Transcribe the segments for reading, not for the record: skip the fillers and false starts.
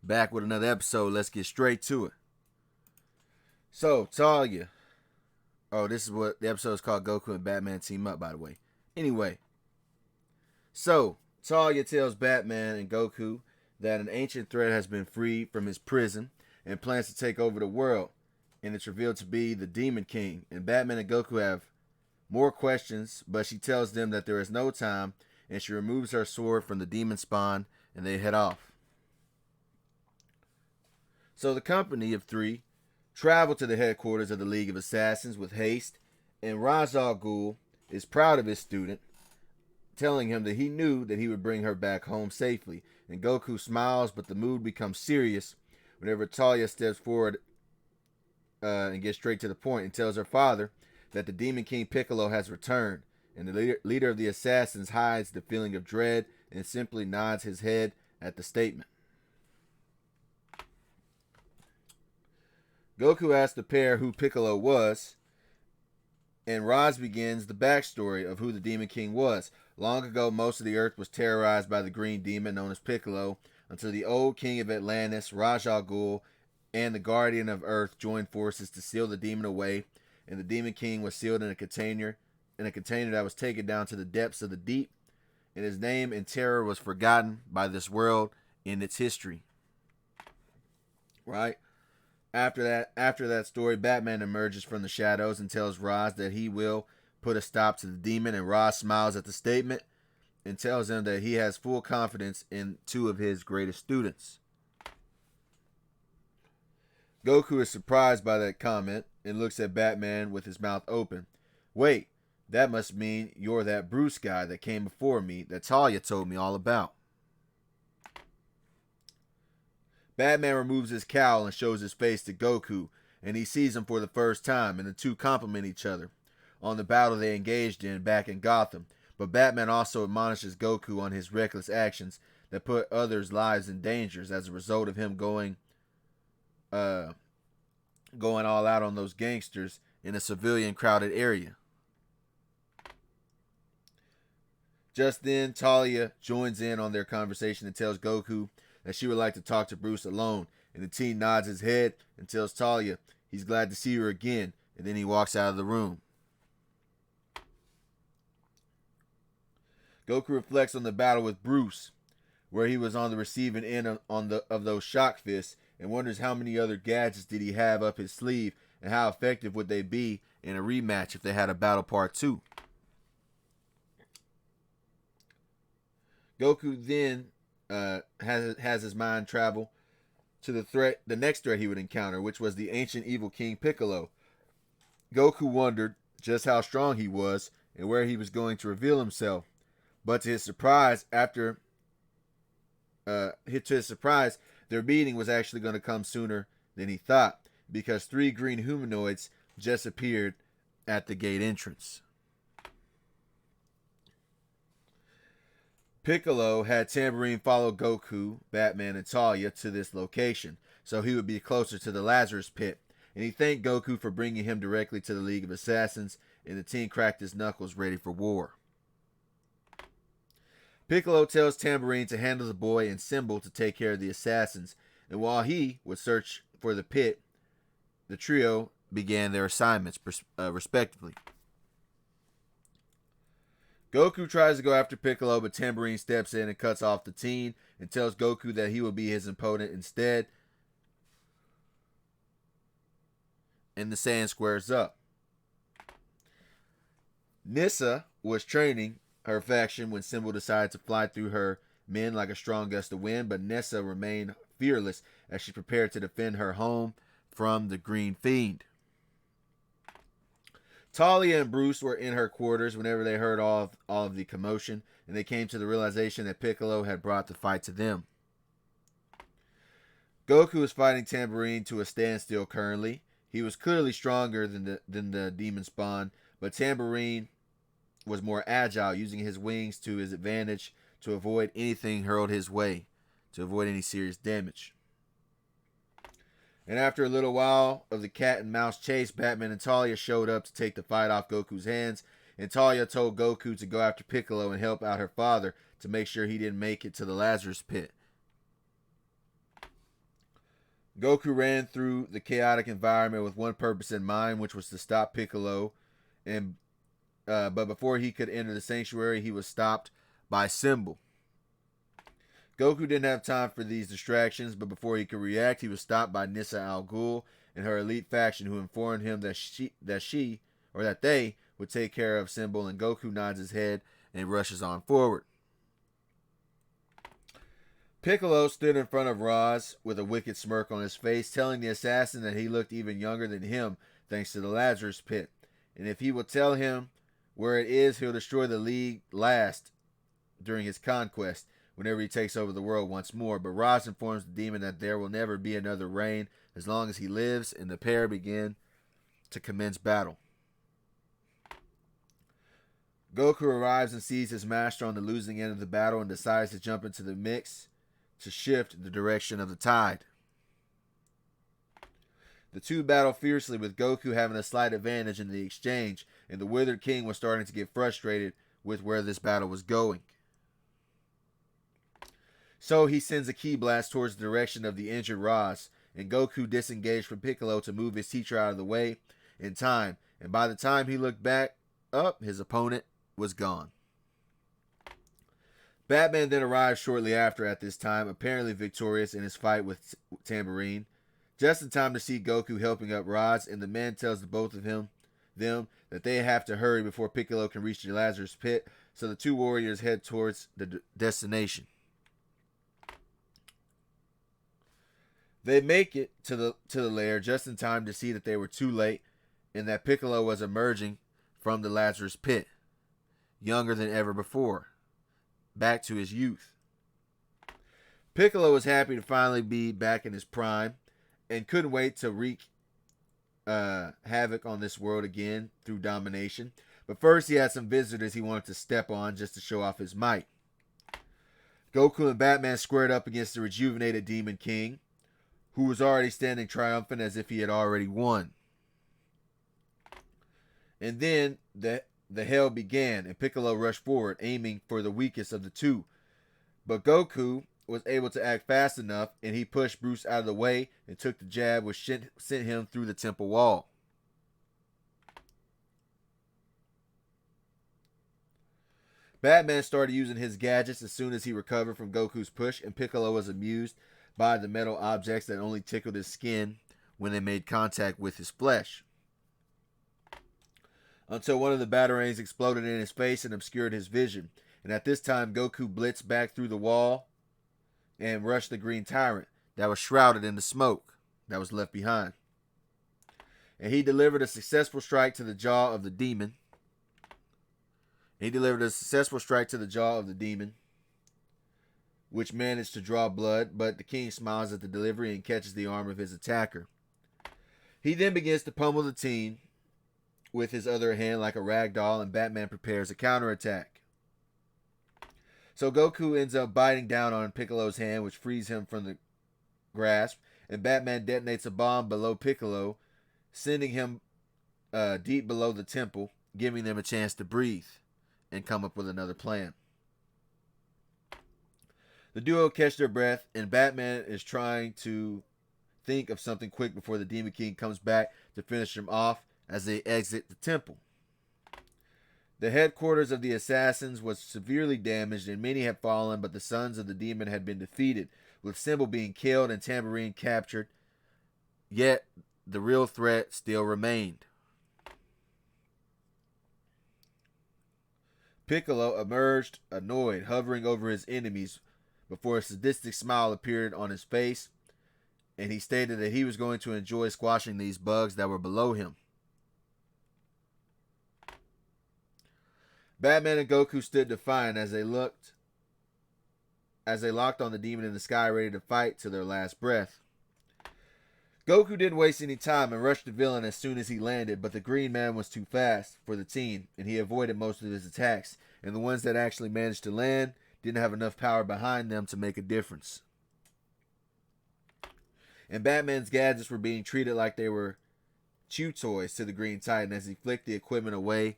Back with another episode. Let's get straight to it. So, Talia. Oh, this is what the episode is called. Goku and Batman team up, by the way. Anyway, so Talia tells Batman and Goku that an ancient threat has been freed from his prison and plans to take over the world. And it's revealed to be the Demon King. And Batman and Goku have more questions, but she tells them that there is no time, and she removes her sword from the demon spawn, and they head off. So the company of three travel to the headquarters of the League of Assassins with haste, and Ra's al Ghul is proud of his student, telling him that he knew that he would bring her back home safely. And Goku smiles, but the mood becomes serious whenever Talia steps forward and gets straight to the point and tells her father that the Demon King Piccolo has returned. And the leader of the assassins hides the feeling of dread and simply nods his head at the statement. Goku asks the pair who Piccolo was, and Roz begins the backstory of who the Demon King was. Long ago, most of the Earth was terrorized by the Green Demon known as Piccolo, until the old King of Atlantis, Raj Al Ghul, and the Guardian of Earth joined forces to seal the demon away, and the Demon King was sealed in a container that was taken down to the depths of the deep, and his name and terror was forgotten by this world in its history. Right? After that story, Batman emerges from the shadows and tells Ra's that he will put a stop to the demon, and Ra's smiles at the statement and tells him that he has full confidence in two of his greatest students. Goku is surprised by that comment and looks at Batman with his mouth open. Wait, that must mean you're that Bruce guy that came before me that Talia told me all about. Batman removes his cowl and shows his face to Goku, and he sees him for the first time, and the two compliment each other on the battle they engaged in back in Gotham. But Batman also admonishes Goku on his reckless actions that put others' lives in danger as a result of him going all out on those gangsters in a civilian crowded area. Just then, Talia joins in on their conversation and tells Goku that she would like to talk to Bruce alone, and the teen nods his head and tells Talia he's glad to see her again, and then he walks out of the room. Goku reflects on the battle with Bruce, where he was on the receiving end of those shock fists, and wonders how many other gadgets did he have up his sleeve, and how effective would they be in a rematch if they had a battle part 2. Goku then has his mind travel to the next threat he would encounter, which was the ancient evil King Piccolo. Goku wondered just how strong he was and where he was going to reveal himself. But to his surprise, their meeting was actually going to come sooner than he thought, because 3 green humanoids just appeared at the gate entrance. Piccolo had Tambourine follow Goku, Batman, and Talia to this location, so he would be closer to the Lazarus Pit, and he thanked Goku for bringing him directly to the League of Assassins, and the teen cracked his knuckles ready for war. Piccolo tells Tambourine to handle the boy and Symbol to take care of the assassins, and while he would search for the pit, the trio began their assignments respectively. Goku tries to go after Piccolo, but Tambourine steps in and cuts off the teen and tells Goku that he will be his opponent instead. And the sand squares up. Nissa was training her faction when Symbol decided to fly through her men like a strong gust of wind, but Nissa remained fearless as she prepared to defend her home from the Green Fiend. Talia and Bruce were in her quarters whenever they heard all of the commotion, and they came to the realization that Piccolo had brought the fight to them. Goku is fighting Tambourine to a standstill currently. He was clearly stronger than the demon spawn, but Tambourine was more agile, using his wings to his advantage to avoid anything hurled his way, to avoid any serious damage. And after a little while of the cat and mouse chase, Batman and Talia showed up to take the fight off Goku's hands, and Talia told Goku to go after Piccolo and help out her father to make sure he didn't make it to the Lazarus Pit. Goku ran through the chaotic environment with one purpose in mind, which was to stop Piccolo. And but before he could enter the sanctuary, he was stopped by Symbol. Goku didn't have time for these distractions, but before he could react, he was stopped by Nissa Al Ghul and her elite faction, who informed him that they would take care of Symbol. And Goku nods his head and rushes on forward. Piccolo stood in front of Roz with a wicked smirk on his face, telling the assassin that he looked even younger than him thanks to the Lazarus Pit. And if he will tell him where it is, he'll destroy the League last during his conquest, whenever he takes over the world once more. But Roz informs the demon that there will never be another reign as long as he lives, and the pair begin to commence battle. Goku arrives and sees his master on the losing end of the battle and decides to jump into the mix to shift the direction of the tide. The two battle fiercely, with Goku having a slight advantage in the exchange, and the Withered King was starting to get frustrated with where this battle was going. So he sends a ki blast towards the direction of the injured Roz, and Goku disengaged from Piccolo to move his teacher out of the way in time, and by the time he looked back up, his opponent was gone. Batman then arrived shortly after at this time, apparently victorious in his fight with Tambourine, just in time to see Goku helping up Roz, and the man tells the both of them that they have to hurry before Piccolo can reach the Lazarus Pit, so the two warriors head towards the destination. They make it to the lair just in time to see that they were too late, and that Piccolo was emerging from the Lazarus Pit, younger than ever before, back to his youth. Piccolo was happy to finally be back in his prime, and couldn't wait to wreak havoc on this world again through domination. But first he had some visitors he wanted to step on just to show off his might. Goku and Batman squared up against the rejuvenated Demon King, who was already standing triumphant as if he had already won. And then the hell began, and Piccolo rushed forward, aiming for the weakest of the two. But Goku was able to act fast enough, and he pushed Bruce out of the way and took the jab, which sent him through the temple wall. Batman started using his gadgets as soon as he recovered from Goku's push, and Piccolo was amused by the metal objects that only tickled his skin when they made contact with his flesh. Until one of the batarangs exploded in his face and obscured his vision. And at this time, Goku blitzed back through the wall and rushed the Green Tyrant that was shrouded in the smoke that was left behind. And he delivered a successful strike to the jaw of the demon. Which managed to draw blood, but the king smiles at the delivery and catches the arm of his attacker. He then begins to pummel the teen with his other hand like a rag doll, and Batman prepares a counterattack. So Goku ends up biting down on Piccolo's hand, which frees him from the grasp, and Batman detonates a bomb below Piccolo, sending him deep below the temple, giving them a chance to breathe and come up with another plan. The duo catch their breath, and Batman is trying to think of something quick before the Demon King comes back to finish him off as they exit the temple. The headquarters of the assassins was severely damaged, and many had fallen, but the sons of the demon had been defeated, with Symbol being killed and Tambourine captured. Yet the real threat still remained. Piccolo emerged, annoyed, hovering over his enemies, before a sadistic smile appeared on his face, and he stated that he was going to enjoy squashing these bugs that were below him. Batman and Goku stood defiant as they locked on the demon in the sky, ready to fight to their last breath. Goku didn't waste any time and rushed the villain as soon as he landed, but the Green Man was too fast for the teen, and he avoided most of his attacks, and the ones that actually managed to land didn't have enough power behind them to make a difference. And Batman's gadgets were being treated like they were chew toys to the Green Titan as he flicked the equipment away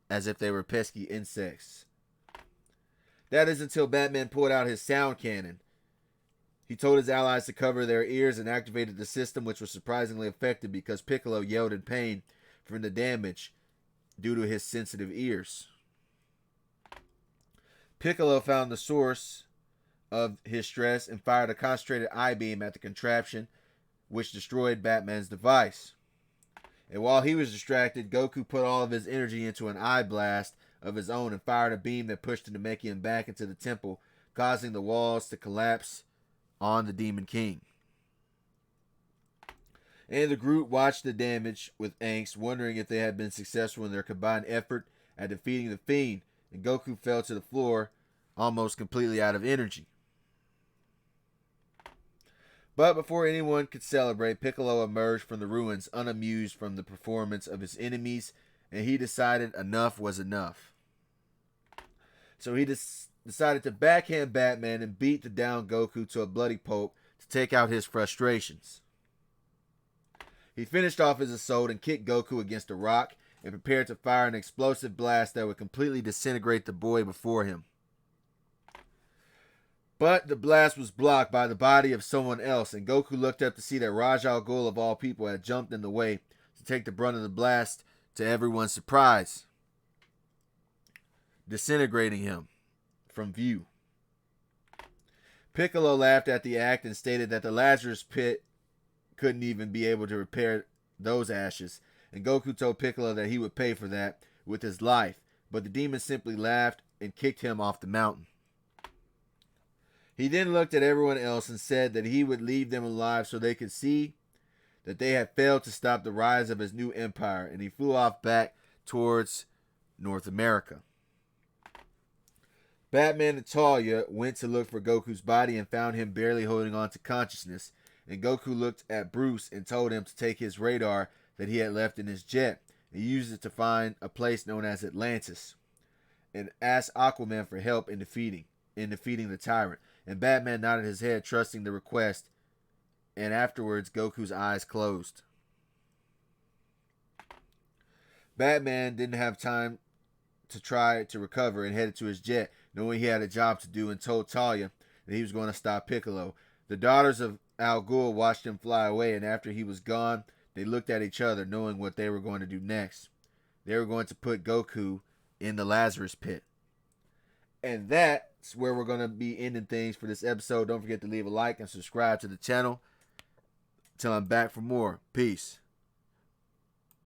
as if they were pesky insects. That is until Batman pulled out his sound cannon. He told his allies to cover their ears and activated the system, which was surprisingly effective because Piccolo yelled in pain from the damage due to his sensitive ears. Piccolo found the source of his stress and fired a concentrated eye beam at the contraption, which destroyed Batman's device. And while he was distracted, Goku put all of his energy into an eye blast of his own and fired a beam that pushed the Namekian back into the temple, causing the walls to collapse on the Demon King. And the group watched the damage with angst, wondering if they had been successful in their combined effort at defeating the Fiend, and Goku fell to the floor, almost completely out of energy. But before anyone could celebrate, Piccolo emerged from the ruins unamused from the performance of his enemies, and he decided enough was enough. So he decided to backhand Batman and beat the down Goku to a bloody pulp to take out his frustrations. He finished off his assault and kicked Goku against a rock and prepared to fire an explosive blast that would completely disintegrate the boy before him. But the blast was blocked by the body of someone else, and Goku looked up to see that Raj Al Ghul of all people had jumped in the way to take the brunt of the blast, to everyone's surprise, disintegrating him from view. Piccolo laughed at the act and stated that the Lazarus pit couldn't even be able to repair those ashes, and Goku told Piccolo that he would pay for that with his life, but the demon simply laughed and kicked him off the mountain. He then looked at everyone else and said that he would leave them alive so they could see that they had failed to stop the rise of his new empire, and he flew off back towards North America. Batman and Talia went to look for Goku's body and found him barely holding on to consciousness, and Goku looked at Bruce and told him to take his radar that he had left in his jet and use it to find a place known as Atlantis, and asked Aquaman for help in defeating the tyrant. And Batman nodded his head, trusting the request, and afterwards Goku's eyes closed. Batman didn't have time to try to recover and headed to his jet, knowing he had a job to do, and told Talia that he was going to stop Piccolo. The daughters of Al Ghul watched him fly away, and after he was gone, they looked at each other, knowing what they were going to do next. They were going to put Goku in the Lazarus pit. And that's where we're going to be ending things for this episode. Don't forget to leave a like and subscribe to the channel. Till I'm back for more. Peace.